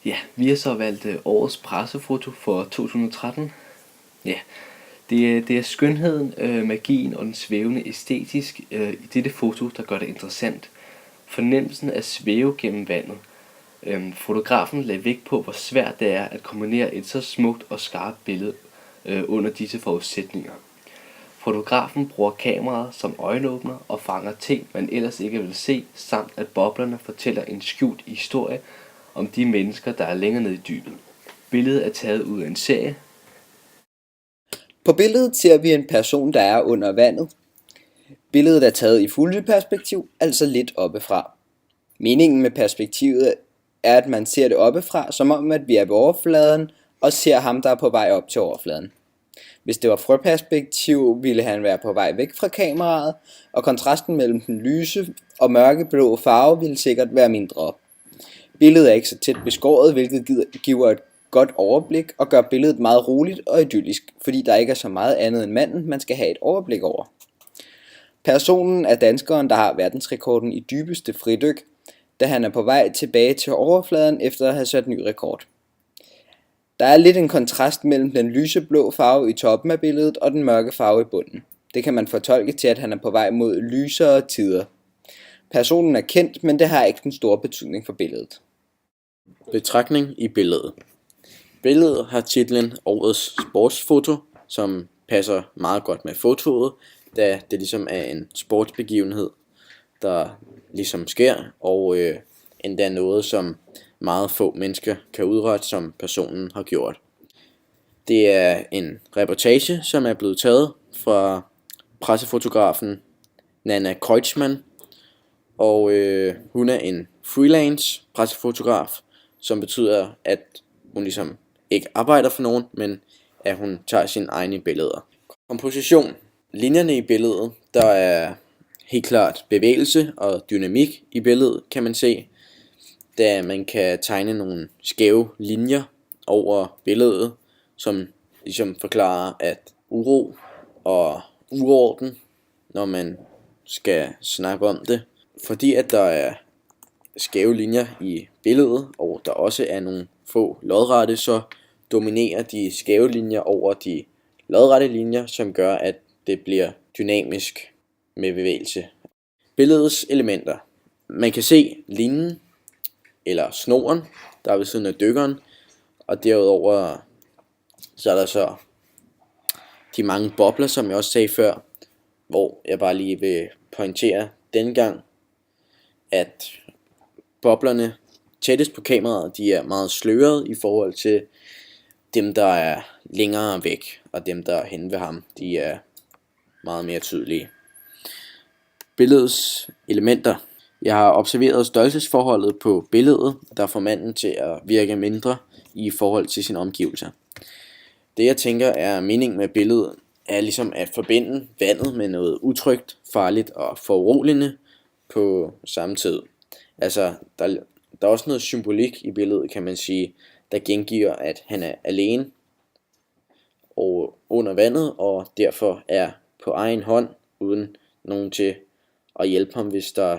Ja, vi har så valgt årets pressefoto for 2013. Ja, det er skønheden, magien og den svævende æstetisk i dette foto, der gør det interessant. Fornemmelsen af at svæve gennem vandet. Fotografen lagde vægt på, hvor svært det er at kombinere et så smukt og skarpt billede under disse forudsætninger. Fotografen bruger kameraet som øjenåbner og fanger ting, man ellers ikke vil se, samt at boblerne fortæller en skjult historie om de mennesker, der er længere nede i dybet. Billedet er taget ud af en serie. På billedet ser vi en person, der er under vandet. Billedet er taget i fuldeperspektiv, altså lidt oppefra. Meningen med perspektivet er, at man ser det oppefra, som om at vi er ved overfladen og ser ham, der er på vej op til overfladen. Hvis det var frøperspektiv, ville han være på vej væk fra kameraet, og kontrasten mellem den lyse og mørkeblå farve ville sikkert være mindre. Billedet er ikke så tæt beskåret, hvilket giver et godt overblik og gør billedet meget roligt og idyllisk, fordi der ikke er så meget andet end manden, man skal have et overblik over. Personen er danskeren, der har verdensrekorden i dybeste fridyk, da han er på vej tilbage til overfladen efter at have sat ny rekord. Der er lidt en kontrast mellem den lyseblå farve i toppen af billedet og den mørke farve i bunden. Det kan man fortolke til, at han er på vej mod lysere tider. Personen er kendt, men det har ikke den store betydning for billedet. Betragtning i billedet. Billedet har titlen Årets sportsfoto, som passer meget godt med fotoet, da det ligesom er en sportsbegivenhed, der ligesom sker, og endda noget, som meget få mennesker kan udrette, som personen har gjort. Det er en reportage, som er blevet taget fra pressefotografen Nana Kreutzmann, og hun er en freelance pressefotograf, som betyder, at hun ligesom ikke arbejder for nogen, men at hun tager sine egne billeder. Komposition. Linjerne i billedet, der er helt klart bevægelse og dynamik i billedet, kan man se, da man kan tegne nogle skæve linjer over billedet, som ligesom forklarer, at uro og uorden, når man skal snakke om det, fordi at der er skæve linjer i billedet, og der også er nogle få lodrette, så dominerer de skæve linjer over de lodrette linjer, som gør, at det bliver dynamisk med bevægelse. Billedets elementer. Man kan se linjen, eller snoren, der er ved siden af dykkeren, og derudover så er der så de mange bobler, som jeg også sagde før, hvor jeg bare lige vil pointere denne gang, at boblerne tættest på kameraet, de er meget sløret i forhold til dem, der er længere væk, og dem, der er henne ved ham, de er meget mere tydelige. Billedets elementer. Jeg har observeret størrelsesforholdet på billedet, der får manden til at virke mindre i forhold til sine omgivelser. Det jeg tænker er meningen med billedet, er ligesom at forbinde vandet med noget utrygt, farligt og foruroligende på samme tid. Altså, der er også noget symbolik i billedet, kan man sige, der gengiver, at han er alene og under vandet, og derfor er på egen hånd, uden nogen til at hjælpe ham, hvis der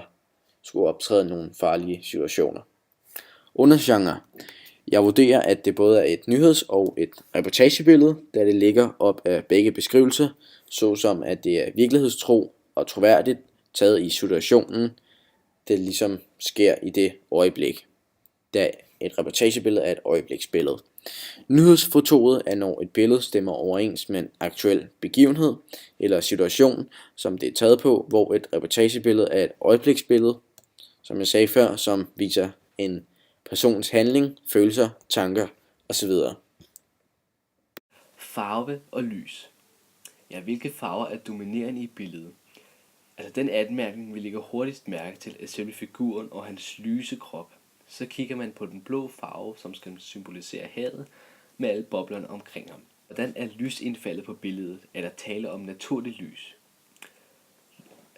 skulle optræde nogle farlige situationer. Undergenre. Jeg vurderer, at det både er et nyheds- og et reportagebillede, da det ligger op af begge beskrivelser, såsom at det er virkelighedstro og troværdigt, taget i situationen, det ligesom sker i det øjeblik, da et reportagebillede er et øjebliksbillede. Nyhedsfotoet er, når et billede stemmer overens med en aktuel begivenhed eller situation, som det er taget på, hvor et reportagebillede er et øjebliksbillede, som jeg sagde før, som viser en persons handling, følelser, tanker osv. Farve og lys. Ja, hvilke farver er dominerende i billedet? Altså den anmærkning, vi lægger hurtigst mærke til, er selve figuren og hans lyse krop. Så kigger man på den blå farve, som skal symbolisere havet, med alle boblerne omkring ham. Hvordan er lysindfaldet på billedet? Er der tale om naturligt lys?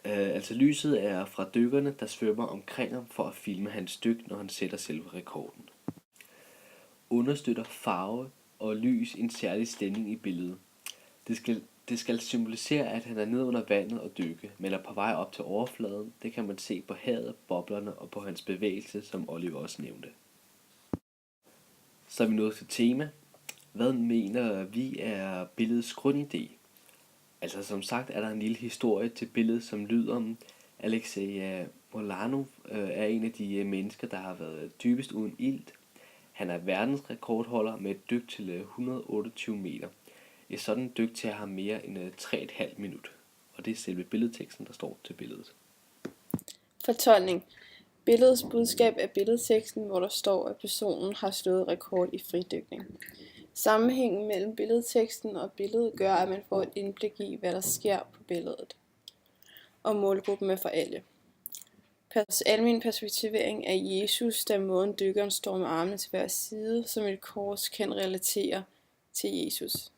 Altså lyset er fra dykkerne, der svømmer omkring ham for at filme hans dyk, når han sætter selve rekorden. Understøtter farve og lys en særlig stemning i billedet. Det skal symbolisere, at han er nede under vandet og dykke, men er på vej op til overfladen. Det kan man se på havet, boblerne og på hans bevægelse, som Oliver også nævnte. Så er vi nået til tema. Hvad mener vi er billedets grundidé? Altså som sagt er der en lille historie til billedet, som lyder: Alexei Molanov er en af de mennesker, der har været dybest uden ilt. Han er verdensrekordholder med et dyk til 128 meter. Et sådan dyk tager ham mere end 3,5 minut. Og det er selve billedteksten, der står til billedet. Fortolkning. Billedets budskab er billedteksten, hvor der står, at personen har slået rekord i fridykning. Sammenhængen mellem billedteksten og billedet gør, at man får et indblik i, hvad der sker på billedet. Og målgruppen er for alle. Almen perspektivering af Jesus, da måden dykkeren står med armene til hver side, som et kors kan relatere til Jesus.